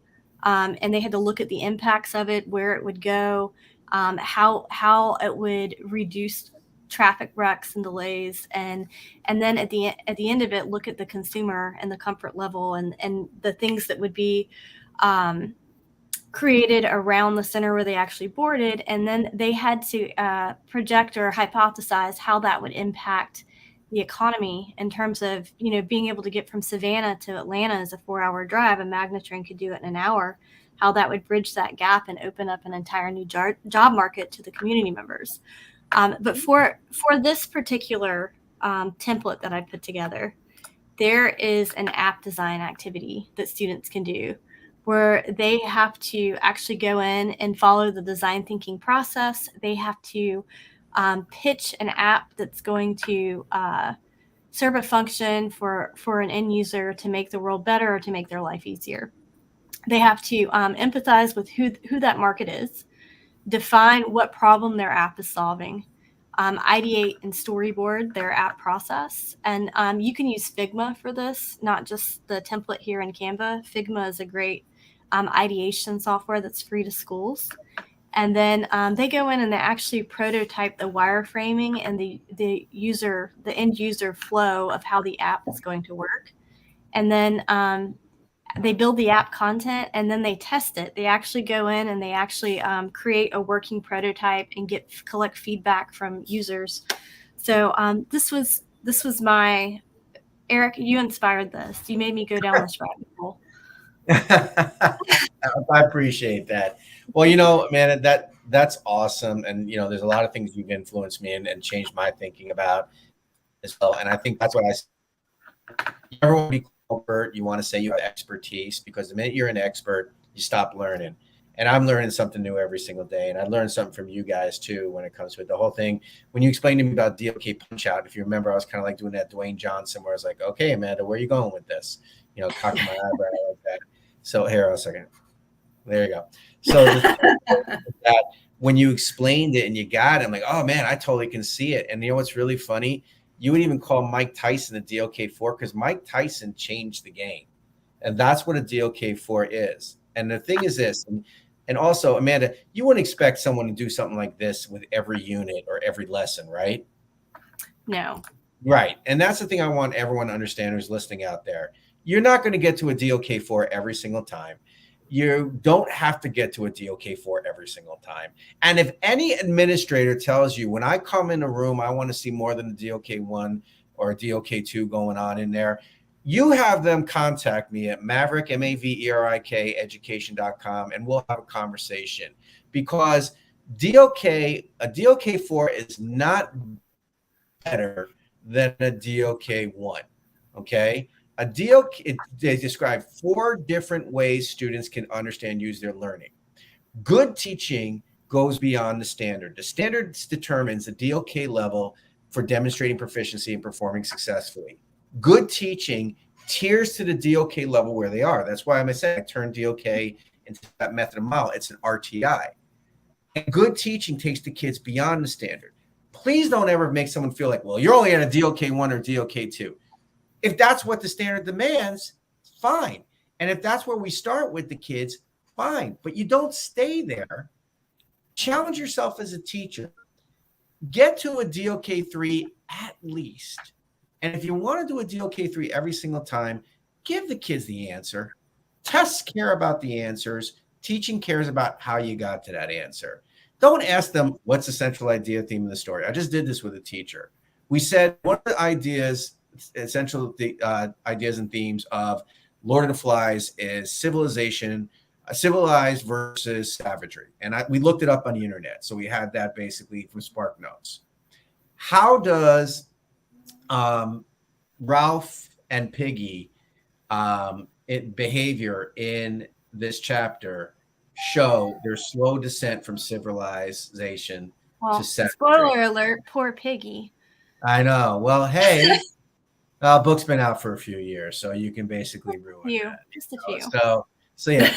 And they had to look at the impacts of it, where it would go, how it would reduce traffic wrecks and delays, and then at the end of it, look at the consumer and the comfort level and the things that would be created around the center where they actually boarded. And then they had to project or hypothesize how that would impact the economy in terms of, being able to get from Savannah to Atlanta is a 4-hour drive. A magna train could do it in an hour. How that would bridge that gap and open up an entire new job market to the community members. But for this particular template that I put together, there is an app design activity that students can do where they have to actually go in and follow the design thinking process. They have to pitch an app that's going to serve a function for an end user to make the world better or to make their life easier. They have to empathize with who that market is, define what problem their app is solving, ideate and storyboard their app process. And you can use Figma for this, not just the template here in Canva. Figma is a great ideation software that's free to schools. And then they go in and they actually prototype the wireframing and the end user flow of how the app is going to work. And then they build the app content and then they test it. They actually go in and they actually create a working prototype and collect feedback from users. So this was my, Erik, you inspired this. You made me go down this rabbit hole. I appreciate that. Well, man, that's awesome. And, there's a lot of things you've influenced me and changed my thinking about as well. And I think that's what you never want to be expert. You want to say you have expertise, because the minute you're an expert, you stop learning. And I'm learning something new every single day. And I learned something from you guys too, when it comes to it. The whole thing, when you explained to me about DOK punch out, if you remember, I was kind of like doing that Dwayne Johnson, where I was like, okay, Amanda, where are you going with this? Cocking my eyebrow like that. So here, a second. There you go. So that when you explained it and you got it, I'm like, oh man, I totally can see it. And you know what's really funny? You would even call Mike Tyson a DOK4, because Mike Tyson changed the game. And that's what a DOK4 is. And the thing is this, and also, Amanda, you wouldn't expect someone to do something like this with every unit or every lesson, right? No. Right. And that's the thing I want everyone to understand who's listening out there. You're not going to get to a DOK4 every single time. You don't have to get to a DOK4 every single time. And if any administrator tells you, when I come in a room, I want to see more than a DOK1 or a DOK2 going on in there, you have them contact me at Maverick, Maverik, education.com, and we'll have a conversation. Because a DOK4 is not better than a DOK1, okay? They describe 4 different ways students can understand, use their learning. Good teaching goes beyond the standard. The standard determines the DOK level for demonstrating proficiency and performing successfully. Good teaching tiers to the DOK level where they are. That's why I turned DOK into that method of model. It's an RTI. And good teaching takes the kids beyond the standard. Please don't ever make someone feel like, well, you're only at a DOK1 or DOK2. If that's what the standard demands, fine. And if that's where we start with the kids, fine. But you don't stay there. Challenge yourself as a teacher. Get to a DOK3 at least. And if you want to do a DOK3 every single time, give the kids the answer. Tests care about the answers. Teaching cares about how you got to that answer. Don't ask them, what's the central idea, theme of the story? I just did this with a teacher. We said, what are the ideas, essential ideas and themes of Lord of the Flies is civilization, civilized versus savagery. And we looked it up on the internet. So we had that basically from Spark Notes. How does Ralph and Piggy behavior in this chapter show their slow descent from civilization to savagery? Spoiler alert, poor Piggy. I know. Well, hey, book's been out for a few years, so you can basically ruin it. Just a few. So yeah,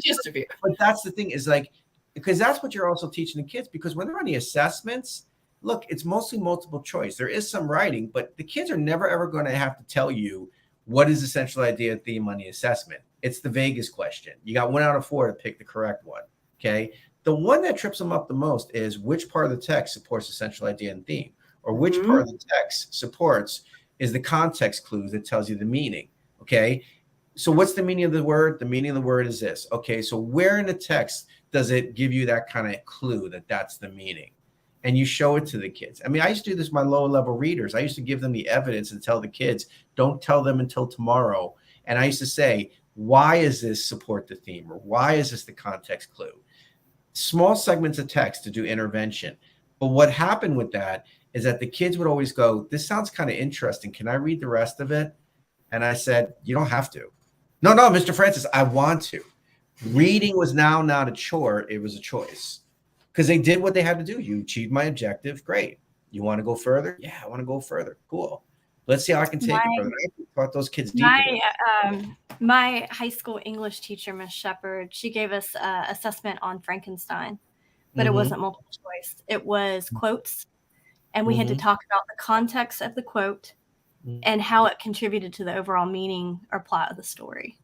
just a few. But that's the thing is like, because that's what you're also teaching the kids, because when they're on the assessments, look, it's mostly multiple choice. There is some writing, but the kids are never, ever going to have to tell you what is the central idea and theme on the assessment. It's the Vegas question. You got 1 out of 4 to pick the correct one, okay? The one that trips them up the most is which part of the text supports the central idea and theme, or which part of the text supports is the context clues that tells you the meaning, okay? So what's the meaning of the word? The meaning of the word is this, okay? So where in the text does it give you that kind of clue that that's the meaning? And you show it to the kids. I mean, I used to do this with my lower level readers. I used to give them the evidence and tell the kids, don't tell them until tomorrow. And I used to say, why is this support the theme? Or why is this the context clue? Small segments of text to do intervention. But what happened with that is that the kids would always go, this sounds kind of interesting. Can I read the rest of it? And I said, you don't have to. No, Mr. Francis, I want to. Reading was now not a chore. It was a choice. Because they did what they had to do. You achieved my objective. Great. You want to go further? Yeah, I want to go further. Cool. Let's see how I can take it further. I taught those kids deep. My high school English teacher, Miss Shepard, she gave us an assessment on Frankenstein, but it wasn't multiple choice. It was quotes, and we had to talk about the context of the quote and how it contributed to the overall meaning or plot of the story.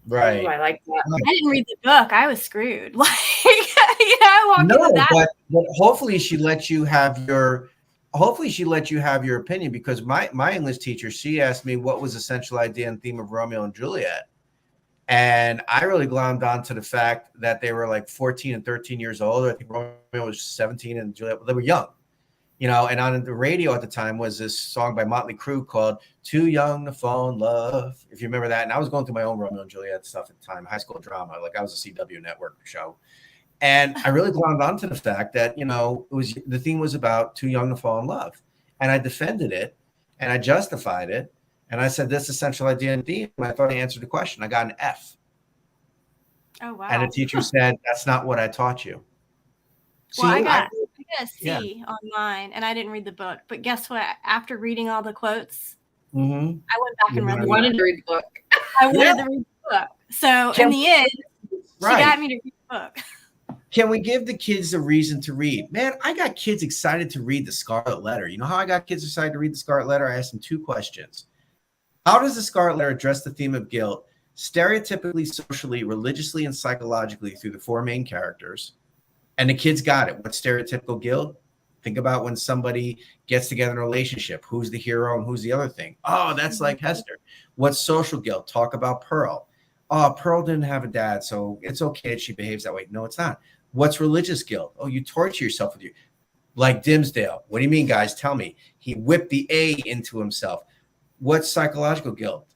Right. Oh, I like that. I didn't read the book. I was screwed. Like, I walked into that. But hopefully she let you have your opinion, because my English teacher, she asked me what was the central idea and theme of Romeo and Juliet. And I really glommed onto the fact that they were like 14 and 13 years old. I think Romeo was 17 and Juliet, they were young. And on the radio at the time was this song by Motley Crue called Too Young to Fall in Love, if you remember that. And I was going through my own Romeo and Juliet stuff at the time, high school drama. Like I was a CW network show. And I really glommed onto the fact that, the theme was about too young to fall in love. And I defended it and I justified it. And I said, this is central idea and theme. And I thought I answered the question. I got an F. Oh, wow. And the teacher said, that's not what I taught you. Well, I got a C on mine, and I didn't read the book. But guess what? After reading all the quotes, I went back and read the book. Wanted to read the book. I wanted to read the book. So in the end, she got me to read the book. Can we give the kids a reason to read? Man, I got kids excited to read the Scarlet Letter. You know how I got kids excited to read the Scarlet Letter? I asked them 2 questions. How does the Scarlet Letter address the theme of guilt, stereotypically, socially, religiously, and psychologically through the 4 main characters? And the kids got it. What's stereotypical guilt? Think about when somebody gets together in a relationship. Who's the hero and who's the other thing? Oh, that's like Hester. What's social guilt? Talk about Pearl. Oh, Pearl didn't have a dad, so it's okay if she behaves that way. No, it's not. What's religious guilt? Oh, you torture yourself with you. Like Dimsdale. What do you mean, guys? Tell me. He whipped the A into himself. What's psychological guilt?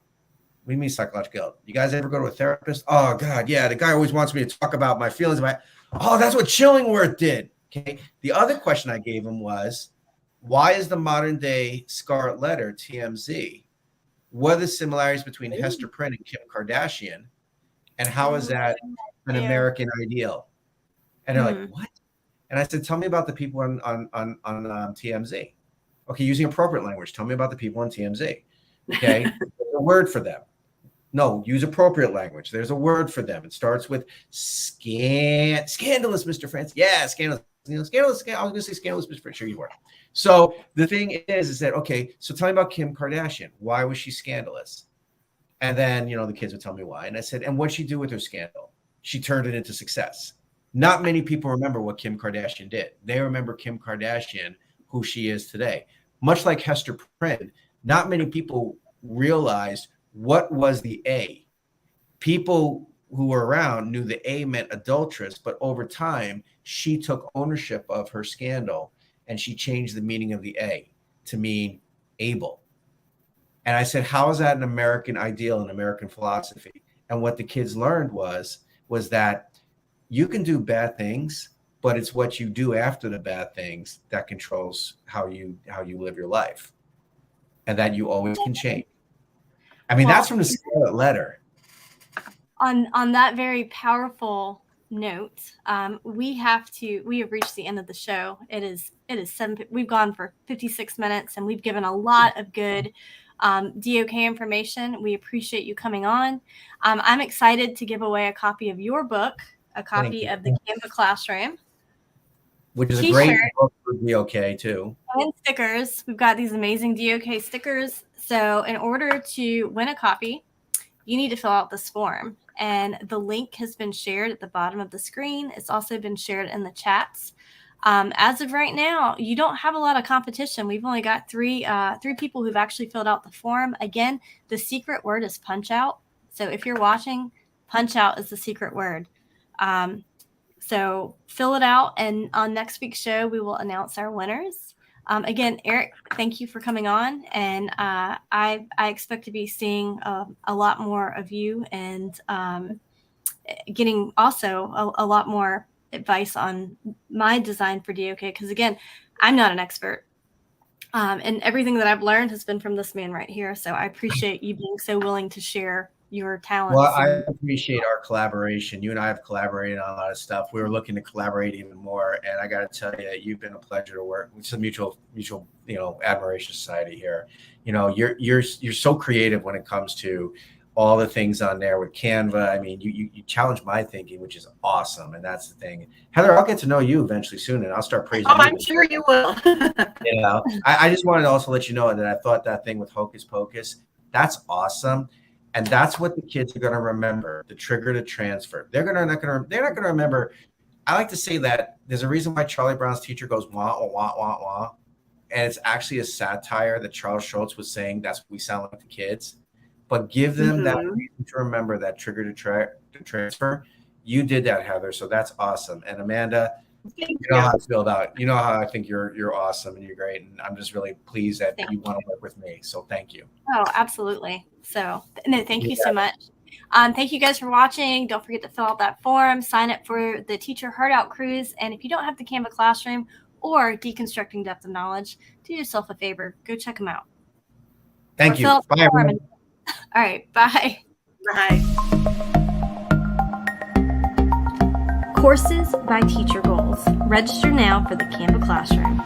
What do you mean psychological guilt? You guys ever go to a therapist? Oh, God, yeah, the guy always wants me to talk about my feelings. Oh, that's what Chillingworth did. Okay. The other question I gave him was, why is the modern day Scarlet Letter TMZ? What are the similarities between Hester Prynne and Kim Kardashian? And how is that an American ideal? And they're like, what? And I said, tell me about the people on TMZ. Okay, using appropriate language. Tell me about the people on TMZ. Okay, there's a word for them. No, use appropriate language. There's a word for them. It starts with scandalous, Mr. France. Yeah, scandalous. Scandalous. I was going to say scandalous, Mr. France. Sure you were. So the thing is that, okay, so tell me about Kim Kardashian. Why was she scandalous? And then, the kids would tell me why. And I said, and what'd she do with her scandal? She turned it into success. Not many people remember what Kim Kardashian did. They remember Kim Kardashian, who she is today. Much like Hester Prynne, not many people realized what was the A. People who were around knew the A meant adulteress, but over time, she took ownership of her scandal and she changed the meaning of the A to mean able. And I said, how is that an American ideal, an American philosophy? And what the kids learned was that you can do bad things, but it's what you do after the bad things that controls how you live your life, and that you always can change. I mean, that's from the Scarlet Letter. On that very powerful note, we have reached the end of the show. It is 7. We've gone for 56 minutes, and we've given a lot of good DOK information. We appreciate you coming on. I'm excited to give away a copy of your book, a copy of the Canva Classroom, which is a great book for DOK too, and stickers. We've got these amazing DOK stickers. So in order to win a copy, you need to fill out this form, and the link has been shared at the bottom of the screen. It's also been shared in the chats. As of right now, you don't have a lot of competition. We've only got three people who've actually filled out the form. Again, the secret word is punch out. So if you're watching, punch out is the secret word. So fill it out, and on next week's show, we will announce our winners. Again, Erik, thank you for coming on, and I expect to be seeing a lot more of you, and getting also a lot more advice on my design for DOK, because again, I'm not an expert, and everything that I've learned has been from this man right here. So I appreciate you being so willing to share your talents. Well, I appreciate our collaboration. You and I have collaborated on a lot of stuff. We were looking to collaborate even more, and I got to tell you, you've been a pleasure to work. It's a mutual, admiration society here. You're so creative when it comes to all the things on there with Canva. I mean, you challenge my thinking, which is awesome, and that's the thing. Heather, I'll get to know you eventually soon, and I'll start praising you. I'm sure you will. I just wanted to also let you know that I thought that thing with Hocus Pocus, that's awesome. And that's what the kids are going to remember, the trigger to transfer. They're not going to remember. I like to say that there's a reason why Charlie Brown's teacher goes, wah, wah, wah, wah, wah. And it's actually a satire that Charles Schultz was saying. That's what we sound like the kids. But give them that reason to remember, that trigger to transfer. You did that, Heather. So that's awesome. And Amanda, you know how I feel about, you know how I think you're awesome and you're great. And I'm just really pleased that you want to work with me. So thank you. Oh, absolutely. So no, thank you so much. Thank you guys for watching. Don't forget to fill out that form, sign up for the Teacher Heart Out Cruise. And if you don't have the Canva Classroom or Deconstructing Depth of Knowledge, do yourself a favor. Go check them out. Thank you. Bye, everyone. All right. Bye. Bye. Courses by TeacherGoals. Register now for the Canva Classroom.